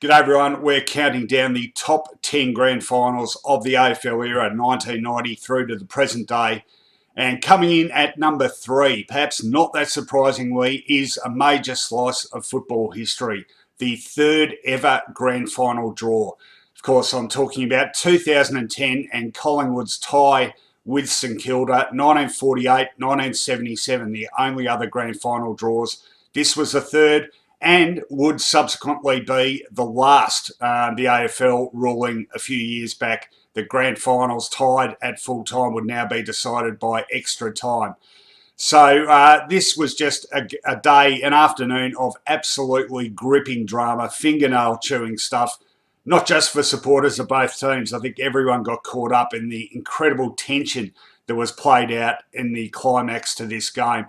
G'day everyone, we're counting down the top 10 grand finals of the AFL era 1990 through to the present day. And coming in at number 3, perhaps not that surprisingly, is a major slice of football history. The third ever grand final draw. Of course, I'm talking about 2010 and Collingwood's tie with St Kilda, 1948-1977, the only other grand final draws. This was the third, and would subsequently be the last. The AFL ruling a few years back, the grand finals tied at full time would now be decided by extra time. So this was just a day, an afternoon of absolutely gripping drama, fingernail chewing stuff, not just for supporters of both teams. I think everyone got caught up in the incredible tension that was played out in the climax to this game.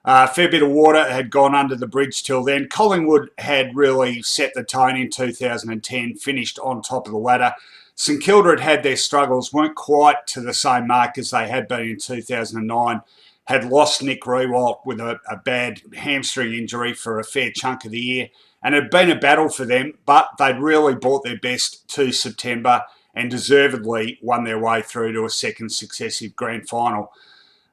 A fair bit of water had gone under the bridge till then. Collingwood had really set the tone in 2010, finished on top of the ladder. St Kilda had had their struggles, weren't quite to the same mark as they had been in 2009, had lost Nick Riewoldt with a bad hamstring injury for a fair chunk of the year, and it had been a battle for them, but they'd really brought their best to September and deservedly won their way through to a second successive grand final.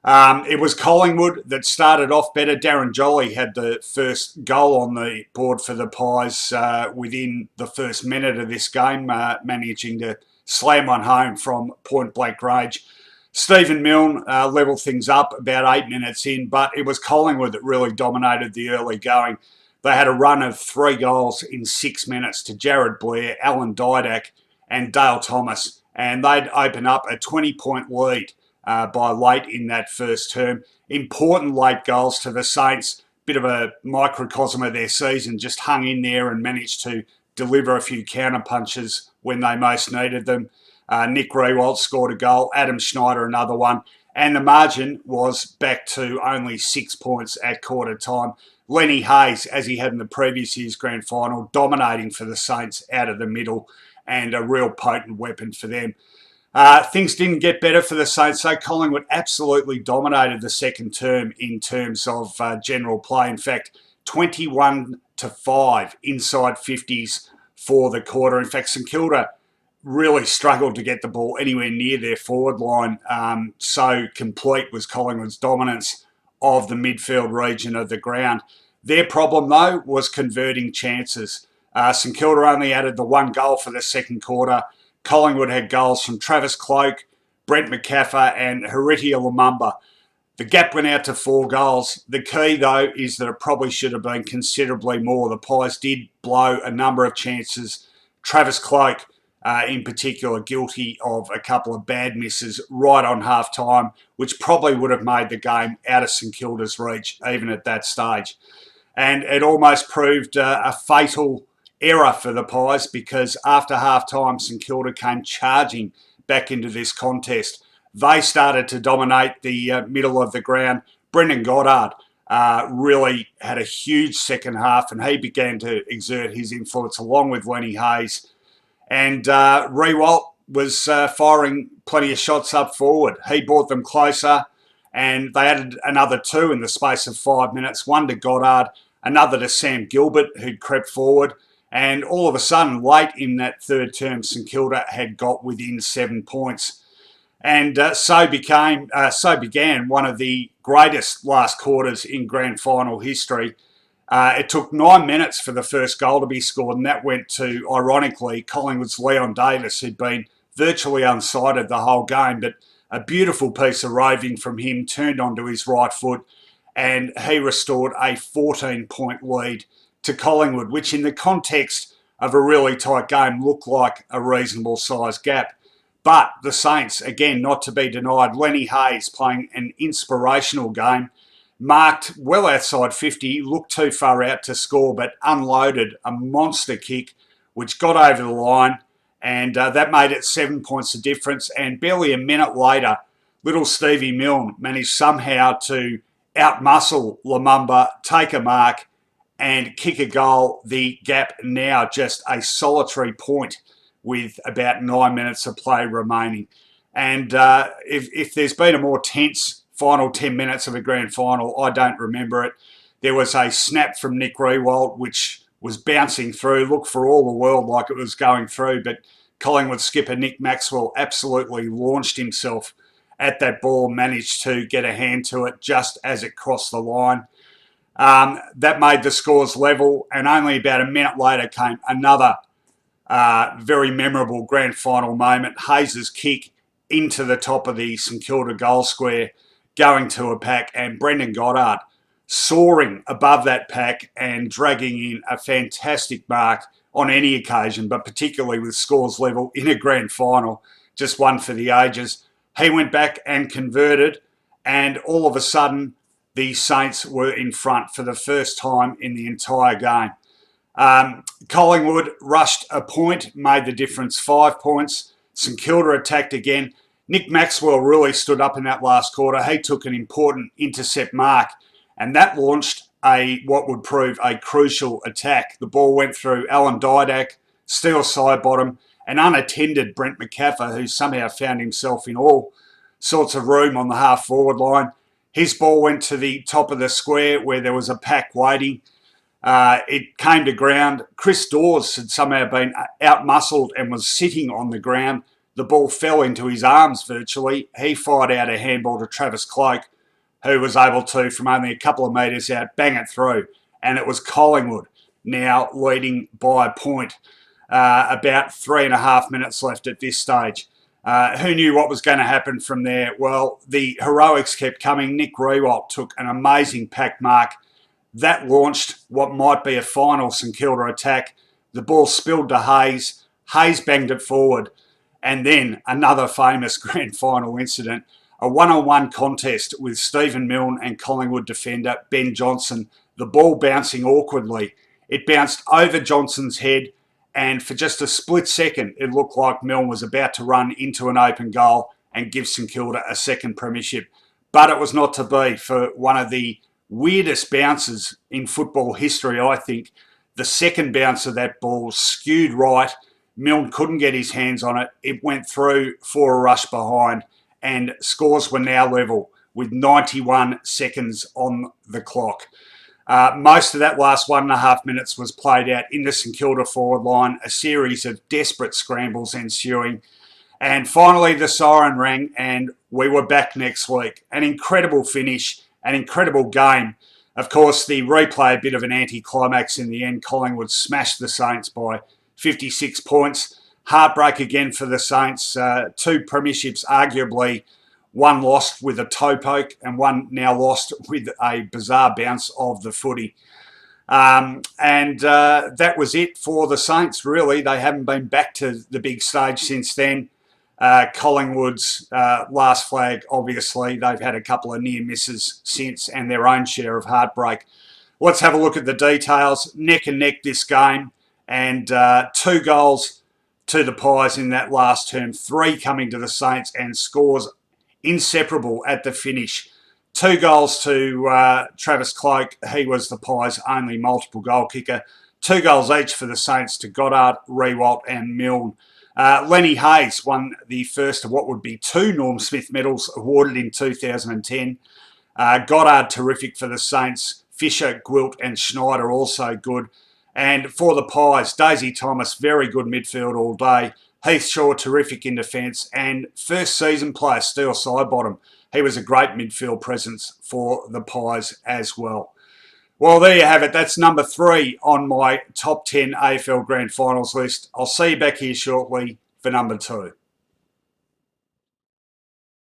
It was Collingwood that started off better. Darren Jolly had the first goal on the board for the Pies within the first minute of this game, managing to slam one home from point-blank range. Stephen Milne levelled things up about 8 minutes in, but it was Collingwood that really dominated the early going. They had a run of 3 goals in 6 minutes to Jared Blair, Alan Didak and Dale Thomas, and they'd open up a 20-point lead by late in that first term. Important late goals to the Saints, bit of a microcosm of their season, just hung in there and managed to deliver a few counter punches when they most needed them. Nick Riewoldt scored a goal, Adam Schneider another one, and the margin was back to only 6 points at quarter time. Lenny Hayes, as he had in the previous year's grand final, dominating for the Saints out of the middle and a real potent weapon for them. Things didn't get better for the Saints, so Collingwood absolutely dominated the second term in terms of general play. In fact, 21-5 inside 50s for the quarter. In fact, St Kilda really struggled to get the ball anywhere near their forward line. So complete was Collingwood's dominance of the midfield region of the ground. Their problem, though, was converting chances. St Kilda only added the 1 goal for the second quarter. Collingwood had goals from Travis Cloke, Brent McCaffer and Haritia Lumumba. The gap went out to 4 goals. The key, though, is that it probably should have been considerably more. The Pies did blow a number of chances. Travis Cloke, in particular, guilty of a couple of bad misses right on half-time, which probably would have made the game out of St Kilda's reach, even at that stage. And it almost proved a fatal error for the Pies, because after half-time, St Kilda came charging back into this contest. They started to dominate the middle of the ground. Brendan Goddard really had a huge second half, and he began to exert his influence along with Lenny Hayes. And Riewoldt was firing plenty of shots up forward. He brought them closer, and they added another 2 in the space of 5 minutes, one to Goddard, another to Sam Gilbert, who'd crept forward. And all of a sudden, late in that third term, St Kilda had got within 7 points. And so began one of the greatest last quarters in grand final history. It took 9 minutes for the first goal to be scored, and that went to, ironically, Collingwood's Leon Davis, who'd been virtually unsighted the whole game. But a beautiful piece of roving from him, turned onto his right foot, and he restored a 14-point lead to Collingwood, which in the context of a really tight game looked like a reasonable sized gap. But the Saints, again, not to be denied, Lenny Hayes playing an inspirational game, marked well outside 50, looked too far out to score, but unloaded a monster kick, which got over the line, and that made it 7 points of difference. And barely a minute later, little Stevie Milne managed somehow to outmuscle Lumumba, take a mark, and kick a goal. The gap now just a solitary point with about 9 minutes of play remaining. And if there's been a more tense final 10 minutes of a grand final, I don't remember it. There was a snap from Nick Riewoldt, which was bouncing through, looked for all the world like it was going through, but Collingwood skipper Nick Maxwell absolutely launched himself at that ball, managed to get a hand to it just as it crossed the line. That made the scores level, and only about a minute later came another very memorable grand final moment. Hayes' kick into the top of the St Kilda goal square, going to a pack, and Brendan Goddard soaring above that pack and dragging in a fantastic mark on any occasion, but particularly with scores level in a grand final, just one for the ages. He went back and converted, and all of a sudden the Saints were in front for the first time in the entire game. Collingwood rushed a point, made the difference 5 points. St Kilda attacked again. Nick Maxwell really stood up in that last quarter. He took an important intercept mark, and that launched what would prove a crucial attack. The ball went through Alan Didak, Steele Sidebottom, and unattended Brent McCaffer, who somehow found himself in all sorts of room on the half-forward line. His ball went to the top of the square where there was a pack waiting. It came to ground. Chris Dawes had somehow been out-muscled and was sitting on the ground. The ball fell into his arms virtually. He fired out a handball to Travis Cloke, who was able to, from only a couple of metres out, bang it through. And it was Collingwood now leading by a point. About 3.5 minutes left at this stage. Who knew what was going to happen from there? Well, the heroics kept coming. Nick Riewoldt took an amazing pack mark. That launched what might be a final St Kilda attack. The ball spilled to Hayes. Hayes banged it forward. And then another famous grand final incident, a one-on-one contest with Stephen Milne and Collingwood defender Ben Johnson. The ball bouncing awkwardly. It bounced over Johnson's head, and for just a split second, it looked like Milne was about to run into an open goal and give St Kilda a second premiership. But it was not to be. For one of the weirdest bounces in football history, I think, the second bounce of that ball skewed right. Milne couldn't get his hands on it. It went through for a rush behind, and scores were now level with 91 seconds on the clock. Most of that last 1.5 minutes was played out in the St Kilda forward line, a series of desperate scrambles ensuing. And finally the siren rang and we were back next week. An incredible finish, an incredible game. Of course, the replay, a bit of an anticlimax in the end. Collingwood smashed the Saints by 56 points. Heartbreak again for the Saints. 2 premierships, arguably one lost with a toe poke and one now lost with a bizarre bounce of the footy. That was it for the Saints, really. They haven't been back to the big stage since then. Collingwood's last flag, obviously. They've had a couple of near misses since and their own share of heartbreak. Let's have a look at the details. Neck and neck this game, and 2 goals to the Pies in that last term, 3 coming to the Saints, and scores inseparable at the finish. 2 goals to Travis Cloke. He was the Pies' only multiple goal kicker. 2 goals each for the Saints to Goddard, Riewoldt and Milne. Lenny Hayes won the first of what would be 2 Norm Smith medals awarded in 2010. Goddard terrific for the Saints. Fisher, Gwilt and Schneider also good. And for the Pies, Daisy Thomas, very good midfield all day. Heath Shaw, terrific in defence. And first season player, Steele Sidebottom. He was a great midfield presence for the Pies as well. Well, there you have it. That's number 3 on my top 10 AFL Grand Finals list. I'll see you back here shortly for number 2.